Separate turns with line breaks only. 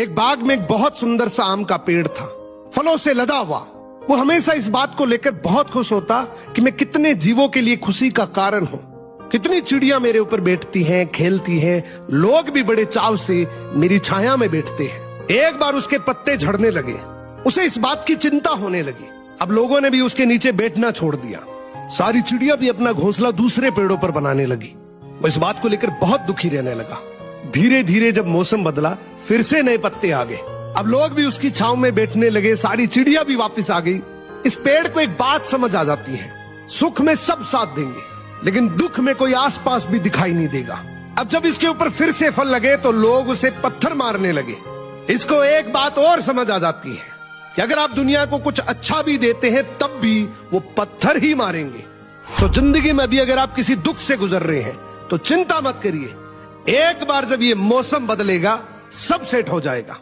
एक बाग में एक बहुत सुंदर सा आम का पेड़ था, फलों से लदा हुआ। वो हमेशा इस बात को लेकर बहुत खुश होता कि मैं कितने जीवों के लिए खुशी का कारण हूँ। कितनी चिड़िया मेरे ऊपर बैठती हैं, खेलती हैं, लोग भी बड़े चाव से मेरी छाया में बैठते हैं। एक बार उसके पत्ते झड़ने लगे, उसे इस बात की चिंता होने लगी। अब लोगों ने भी उसके नीचे बैठना छोड़ दिया। सारी चिड़िया भी अपना घोंसला दूसरे पेड़ों पर बनाने लगी। वो इस बात को लेकर बहुत दुखी रहने लगा। धीरे धीरे जब मौसम बदला, फिर से नए पत्ते आ गए। अब लोग भी उसकी छांव में बैठने लगे, सारी चिड़िया भी वापस आ गई। इस पेड़ को एक बात समझ आ जाती है, सुख में सब साथ देंगे, लेकिन दुख में कोई आसपास भी दिखाई नहीं देगा। अब जब इसके ऊपर फिर से फल लगे तो लोग उसे पत्थर मारने लगे। इसको एक बात और समझ आ जाती है कि अगर आप दुनिया को कुछ अच्छा भी देते हैं तब भी वो पत्थर ही मारेंगे। तो जिंदगी में भी अगर आप किसी दुख से गुजर रहे हैं तो चिंता मत करिए, एक बार जब ये मौसम बदलेगा सब सेट हो जाएगा।